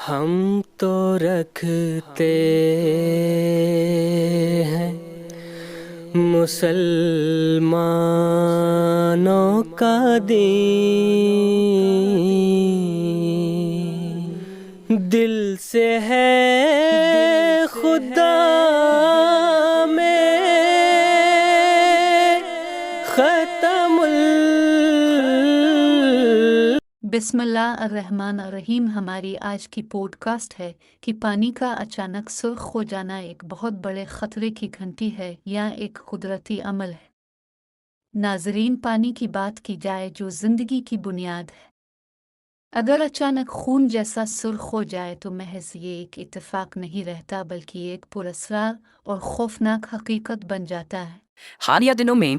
ہم تو رکھتے ہیں مسلمانوں کا دین، دل سے ہے خدا میں ختم بسم اللہ الرحمن الرحیم۔ ہماری آج کی پوڈ کاسٹ ہے کہ پانی کا اچانک سرخ ہو جانا ایک بہت بڑے خطرے کی گھنٹی ہے یا ایک قدرتی عمل ہے۔ ناظرین، پانی کی بات کی جائے جو زندگی کی بنیاد ہے، اگر اچانک خون جیسا سرخ ہو جائے تو محض یہ ایک اتفاق نہیں رہتا بلکہ ایک پراسرار اور خوفناک حقیقت بن جاتا ہے۔ حالیہ دنوں میں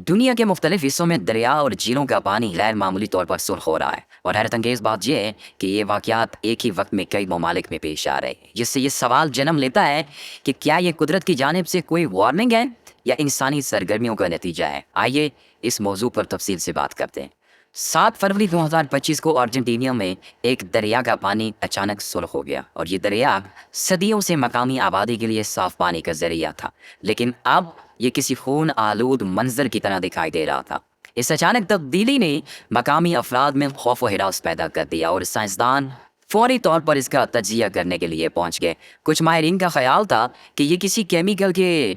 دنیا کے مختلف حصوں میں دریا اور جھیلوں کا پانی غیر معمولی طور پر سرخ ہو رہا ہے، اور حیرت انگیز بات یہ ہے کہ یہ واقعات ایک ہی وقت میں کئی ممالک میں پیش آ رہے ہیں، جس سے یہ سوال جنم لیتا ہے کہ کیا یہ قدرت کی جانب سے کوئی وارننگ ہے یا انسانی سرگرمیوں کا نتیجہ ہے۔ آئیے اس موضوع پر تفصیل سے بات کرتے ہیں۔ 7 فروری 2025 کو ارجنٹینا میں ایک دریا کا پانی اچانک سرخ ہو گیا، اور یہ دریا صدیوں سے مقامی آبادی کے لیے صاف پانی کا ذریعہ تھا، لیکن اب یہ کسی خون آلود منظر کی طرح دکھائی دے رہا تھا۔ اس اچانک تبدیلی نے مقامی افراد میں خوف و ہراس پیدا کر دیا، اور سائنسدان فوری طور پر اس کا تجزیہ کرنے کے لیے پہنچ گئے۔ کچھ ماہرین کا خیال تھا کہ یہ کسی کیمیکل کے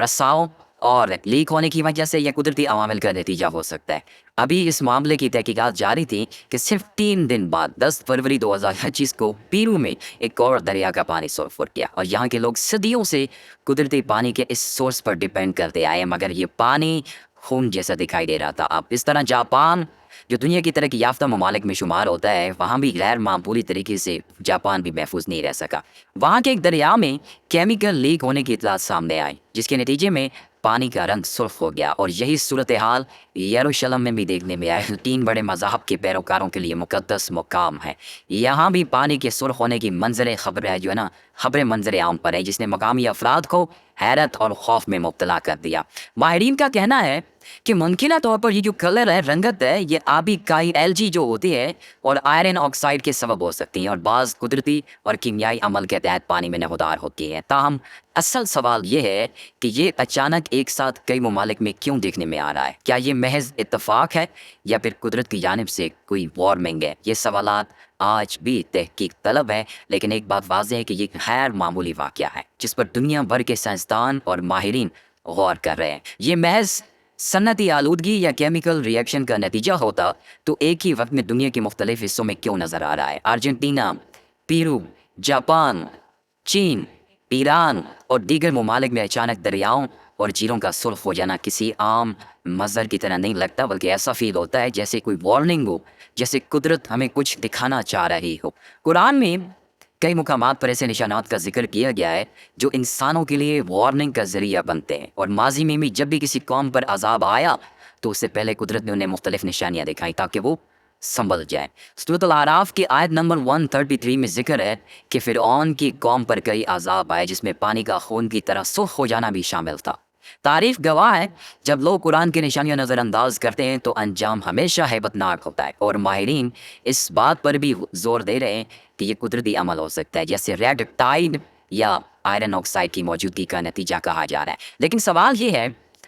رساؤ اور لیک ہونے کی وجہ سے یا قدرتی عوامل کا نتیجہ ہو سکتا ہے۔ ابھی اس معاملے کی تحقیقات جاری تھی کہ صرف 3 دن بعد 10 فروری 2025 کو پیرو میں ایک اور دریا کا پانی سرخ ہو گیا، اور یہاں کے لوگ صدیوں سے قدرتی پانی کے اس سورس پر ڈیپینڈ کرتے آئے، مگر یہ پانی خون جیسا دکھائی دے رہا تھا۔ اب اس طرح جاپان، جو دنیا کی ترقی یافتہ ممالک میں شمار ہوتا ہے، وہاں بھی غیر معمولی طریقے سے جاپان بھی محفوظ نہیں رہ سکا۔ وہاں کے ایک دریا میں کیمیکل لیک ہونے کی اطلاعات سامنے آئی، جس کے نتیجے میں پانی کا رنگ سرخ ہو گیا، اور یہی صورتحال یروشلم میں بھی دیکھنے میں آئی، 3 بڑے مذاہب کے پیروکاروں کے لیے مقدس مقام ہے۔ یہاں بھی پانی کے سرخ ہونے کی خبر منظر عام پر ہے، جس نے مقامی افراد کو حیرت اور خوف میں مبتلا کر دیا۔ ماہرین کا کہنا ہے کہ ممکنہ طور پر یہ جو کلر ہے، رنگت ہے، یہ آبی کائی ایلجی جو ہوتی ہے اور آئرن آکسائڈ کے سبب ہو سکتی ہیں، اور بعض قدرتی اور کیمیائی عمل کے تحت پانی میں نمودار ہوتی ہے۔ تاہم اصل سوال یہ ہے کہ یہ اچانک ایک ساتھ کئی ممالک میں کیوں دیکھنے میں آ رہا ہے؟ کیا یہ محض اتفاق ہے یا پھر قدرت کی جانب سے کوئی وارننگ ہے؟ یہ سوالات آج بھی تحقیق طلب ہے، لیکن ایک بات واضح ہے کہ یہ غیر معمولی واقعہ ہے جس پر دنیا بھر کے سائنسدان اور ماہرین غور کر رہے ہیں۔ یہ محض صنعتی آلودگی یا کیمیکل ری ایکشن کا نتیجہ ہوتا تو ایک ہی وقت میں دنیا کے مختلف حصوں میں کیوں نظر آ رہا ہے؟ ارجنٹینا، پیرو، جاپان، چین، ایران اور دیگر ممالک میں اچانک دریاؤں اور جھیلوں کا سرخ ہو جانا کسی عام منظر کی طرح نہیں لگتا، بلکہ ایسا فیل ہوتا ہے جیسے کوئی وارننگ ہو، جیسے قدرت ہمیں کچھ دکھانا چاہ رہی ہو۔ قرآن میں کئی مقامات پر ایسے نشانات کا ذکر کیا گیا ہے جو انسانوں کے لیے وارننگ کا ذریعہ بنتے ہیں، اور ماضی میں بھی جب بھی کسی قوم پر عذاب آیا تو اس سے پہلے قدرت نے انہیں مختلف نشانیاں دکھائیں تاکہ وہ سنبھل جائیں۔ سورۃ الاعراف کی آیت نمبر 133 میں ذکر ہے کہ فرعون کی قوم پر کئی عذاب آئے، جس میں پانی کا خون کی طرح سرخ ہو جانا بھی شامل تھا۔ تاریخ گواہ ہے جب لوگ قرآن کی نشانیاں نظر انداز کرتے ہیں تو انجام ہمیشہ ہیبت ناک ہوتا ہے، اور ماہرین اس بات پر بھی زور دے رہے ہیں کہ یہ قدرتی عمل ہو سکتا ہے، جیسے ریڈ ٹائڈ یا آئرن آکسائڈ کی موجودگی کا نتیجہ کہا جا رہا ہے۔ لیکن سوال یہ ہے،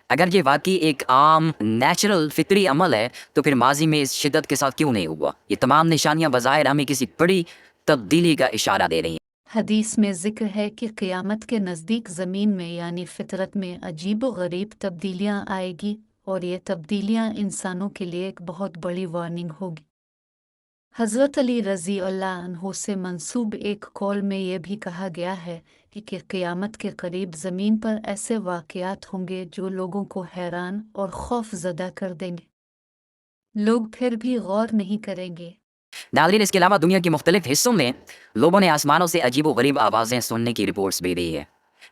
اگر یہ واقعی ایک عام نیچرل فطری عمل ہے تو پھر ماضی میں اس شدت کے ساتھ کیوں نہیں ہوا؟ یہ تمام نشانیاں بظاہر ہمیں کسی بڑی تبدیلی کا اشارہ دے رہی ہیں۔ حدیث میں ذکر ہے کہ قیامت کے نزدیک زمین میں یعنی فطرت میں عجیب و غریب تبدیلیاں آئے گی، اور یہ تبدیلیاں انسانوں کے لیے ایک بہت بڑی وارننگ ہوگی۔ حضرت علی رضی اللہ عنہ سے منسوب ایک قول میں یہ بھی کہا گیا ہے کہ قیامت کے قریب زمین پر ایسے واقعات ہوں گے جو لوگوں کو حیران اور خوف زدہ کر دیں گے، لوگ پھر بھی غور نہیں کریں گے۔ ناظرین، اس کے علاوہ دنیا کے مختلف حصوں میں لوگوں نے آسمانوں سے عجیب و غریب آوازیں سننے کی رپورٹس بھی دی ہے۔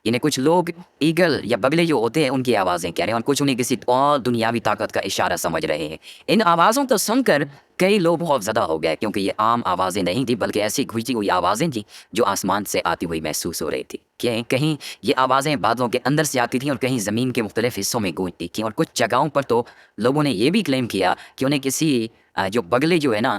یعنی کچھ لوگ ایگل یا بگلے جو ہوتے ہیں ان کی آوازیں کہہ رہے ہیں، اور کچھ انہیں کسی اور دنیاوی طاقت کا اشارہ سمجھ رہے ہیں۔ ان آوازوں کو سن کر کئی لوگ خوف زدہ ہو گئے، کیونکہ یہ عام آوازیں نہیں تھیں بلکہ ایسی گھجتی ہوئی آوازیں تھیں جو آسمان سے آتی ہوئی محسوس ہو رہی تھی۔ کہیں یہ آوازیں بادلوں کے اندر سے آتی تھیں اور کہیں زمین کے مختلف حصوں میں گونجتی تھیں، اور کچھ جگہوں پر تو لوگوں نے یہ بھی کلیم کیا کہ انہیں کسی جو بگلے جو ہے نا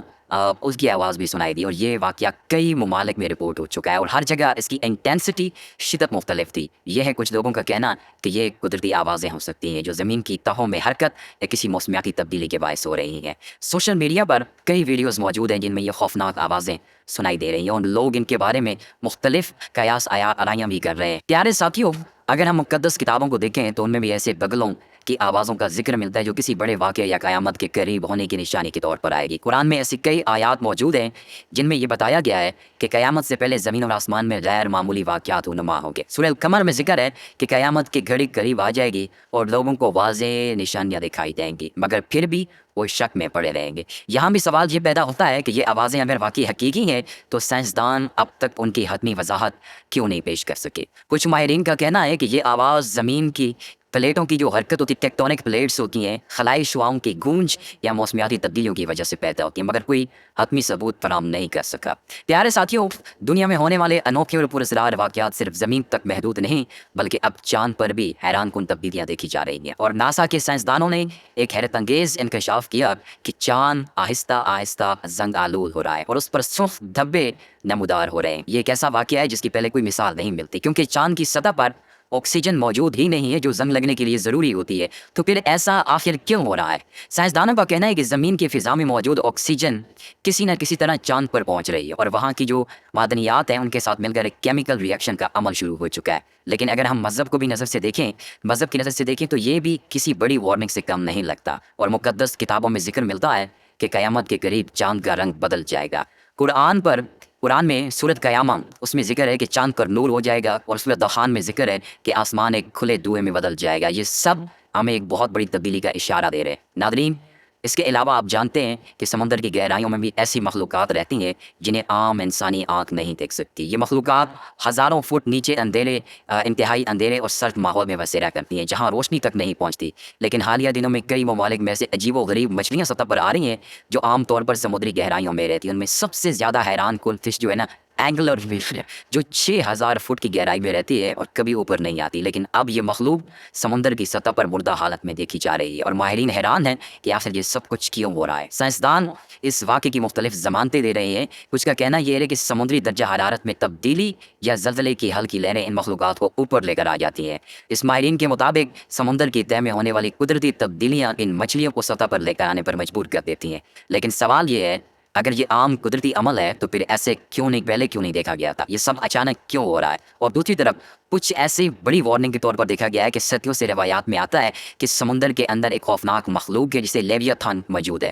اس کی آواز بھی سنائی دی، اور یہ واقعہ کئی ممالک میں رپورٹ ہو چکا ہے اور ہر جگہ اس کی انٹینسٹی شدت مختلف تھی۔ یہ ہے کچھ لوگوں کا کہنا کہ یہ قدرتی آوازیں ہو سکتی ہیں جو زمین کی تہوں میں حرکت یا کسی موسمیاتی تبدیلی کے باعث ہو رہی ہیں۔ سوشل میڈیا پر کئی ویڈیوز موجود ہیں جن میں یہ خوفناک آوازیں سنائی دے رہی ہیں اور لوگ ان کے بارے میں مختلف قیاس آرائیاں بھی کر رہے ہیں۔ پیارے ساتھیوں، اگر ہم مقدس کتابوں کو دیکھیں تو ان میں بھی ایسے بغلوں کی آوازوں کا ذکر ملتا ہے جو کسی بڑے واقعے یا قیامت کے قریب ہونے کی نشانی کے طور پر آئے گی۔ قرآن میں ایسی کئی آیات موجود ہیں جن میں یہ بتایا گیا ہے کہ قیامت سے پہلے زمین اور آسمان میں غیر معمولی واقعات رونما ہوں گے۔ سورہ القمر میں ذکر ہے کہ قیامت کی گھڑی قریب آ جائے گی اور لوگوں کو واضح نشانیاں دکھائی دیں گی، مگر پھر بھی وہ شک میں پڑے رہیں گے۔ یہاں بھی سوال یہ پیدا ہوتا ہے کہ یہ آوازیں اگر واقعی حقیقی ہیں تو سائنسدان اب تک ان کی حتمی وضاحت کیوں نہیں پیش کر سکے؟ کچھ ماہرین کا کہنا ہے کہ یہ آواز زمین کی پلیٹوں کی جو حرکت ہوتی ہے، ٹیکٹونک پلیٹس ہوتی ہیں، خلائی شعاؤں کی گونج یا موسمیاتی تبدیلیوں کی وجہ سے پیدا ہوتی ہیں، مگر کوئی حتمی ثبوت فراہم نہیں کر سکا۔ پیارے ساتھیوں، دنیا میں ہونے والے انوکھے اور پراسرار واقعات صرف زمین تک محدود نہیں بلکہ اب چاند پر بھی حیران کن تبدیلیاں دیکھی جا رہی ہیں، اور ناسا کے سائنسدانوں نے ایک حیرت انگیز انکشاف کیا کہ چاند آہستہ آہستہ زنگ آلود ہو رہا ہے اور اس پر سرخ دھبے نمودار ہو رہے ہیں۔ یہ ایک ایسا واقعہ ہے جس کی پہلے کوئی مثال نہیں ملتی، کیونکہ چاند کی سطح پر آکسیجن موجود ہی نہیں ہے جو زنگ لگنے کے لیے ضروری ہوتی ہے، تو پھر ایسا آخر کیوں ہو رہا ہے؟ سائنسدانوں کا کہنا ہے کہ زمین کی فضا میں موجود آکسیجن کسی نہ کسی طرح چاند پر پہنچ رہی ہے اور وہاں کی جو معدنیات ہیں ان کے ساتھ مل کر ایک کیمیکل ریئیکشن کا عمل شروع ہو چکا ہے۔ لیکن اگر ہم مذہب کو بھی مذہب کی نظر سے دیکھیں تو یہ بھی کسی بڑی وارننگ سے کم نہیں لگتا، اور مقدس کتابوں میں ذکر ملتا ہے کہ قیامت کے قریب چاند کا رنگ بدل جائے گا۔ قرآن میں سورۃ قیامہ اس میں ذکر ہے کہ چاند پر نور ہو جائے گا، اور سورۃ دخان میں ذکر ہے کہ آسمان ایک کھلے دھوئے میں بدل جائے گا۔ یہ سب ہمیں ایک بہت بڑی تبدیلی کا اشارہ دے رہے ہیں۔ ناظرین، اس کے علاوہ آپ جانتے ہیں کہ سمندر کی گہرائیوں میں بھی ایسی مخلوقات رہتی ہیں جنہیں عام انسانی آنکھ نہیں دیکھ سکتی۔ یہ مخلوقات ہزاروں فٹ نیچے انتہائی اندھیرے اور سرد ماحول میں بسیرا کرتی ہیں جہاں روشنی تک نہیں پہنچتی۔ لیکن حالیہ دنوں میں کئی ممالک میں سے عجیب و غریب مچھلیاں سطح پر آ رہی ہیں جو عام طور پر سمندری گہرائیوں میں رہتی ہیں۔ ان میں سب سے زیادہ حیران کن فش جو ہے نا، اینگلر فش، جو 6000 فٹ کی گہرائی میں رہتی ہے اور کبھی اوپر نہیں آتی، لیکن اب یہ مخلوق سمندر کی سطح پر مردہ حالت میں دیکھی جا رہی ہے، اور ماہرین حیران ہیں کہ آخر یہ سب کچھ کیوں ہو رہا ہے۔ سائنسدان اس واقعے کی مختلف ضمانتیں دے رہے ہیں۔ کچھ کا کہنا یہ ہے کہ سمندری درجہ حرارت میں تبدیلی یا زلزلے کی ہلکی لہریں ان مخلوقات کو اوپر لے کر آ جاتی ہیں۔ اس ماہرین کے مطابق سمندر کی تہہ میں ہونے والی قدرتی تبدیلیاں ان مچھلیوں کو سطح پر لے کر آنے پر مجبور کر دیتی ہیں۔ لیکن سوال یہ ہے، اگر یہ عام قدرتی عمل ہے تو پھر ایسے پہلے کیوں نہیں دیکھا گیا تھا؟ یہ سب اچانک کیوں ہو رہا ہے؟ اور دوسری طرف کچھ ایسی بڑی وارننگ کے طور پر دیکھا گیا ہے کہ صدیوں سے روایات میں آتا ہے کہ سمندر کے اندر ایک خوفناک مخلوق ہے جسے لیویاتھان موجود ہے،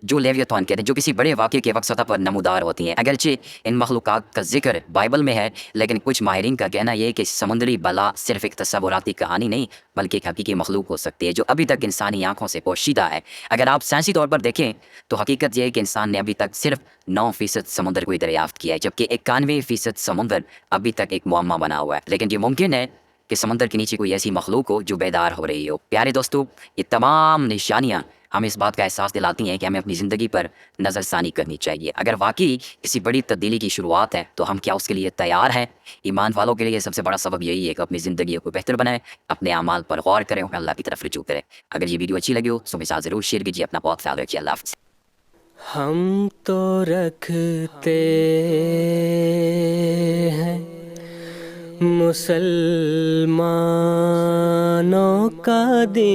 جو لیویاتھان کہتے ہیں، جو کسی بڑے واقعے کے وقت سطح پر نمودار ہوتی ہیں۔ اگرچہ ان مخلوقات کا ذکر بائبل میں ہے، لیکن کچھ ماہرین کا کہنا یہ ہے کہ سمندری بلا صرف ایک تصوراتی کہانی نہیں بلکہ ایک حقیقی مخلوق ہو سکتی ہے جو ابھی تک انسانی آنکھوں سے پوشیدہ ہے۔ اگر آپ سائنسی طور پر دیکھیں تو حقیقت یہ ہے کہ انسان نے ابھی تک صرف 9% سمندر کو دریافت کیا ہے، جبکہ 91% سمندر ابھی تک ایک معمہ بنا ہوا ہے۔ لیکن یہ ممکن ہے کہ سمندر کے نیچے کوئی ایسی مخلوق ہو جو بیدار ہو رہی ہو۔ پیارے دوستو، یہ تمام نشانیاں ہمیں اس بات کا احساس دلاتی ہیں کہ ہمیں اپنی زندگی پر نظر ثانی کرنی چاہیے۔ اگر واقعی کسی بڑی تبدیلی کی شروعات ہے تو ہم کیا اس کے لیے تیار ہیں؟ ایمان والوں کے لیے سب سے بڑا سبب یہی ہے کہ اپنی زندگی کو بہتر بنائیں، اپنے اعمال پر غور کریں اور اللہ کی طرف رجوع کریں۔ اگر یہ ویڈیو اچھی لگی ہو تو میرے ساتھ ضرور شیئر کیجیے۔ اپنا بہت خیال رکھیے۔ اللہ حافظ۔ ہم تو رکھتے ہیں مسلمانوں کا دین،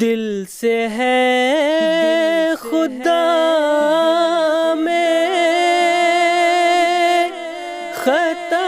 دل سے ہے خدا میں ختم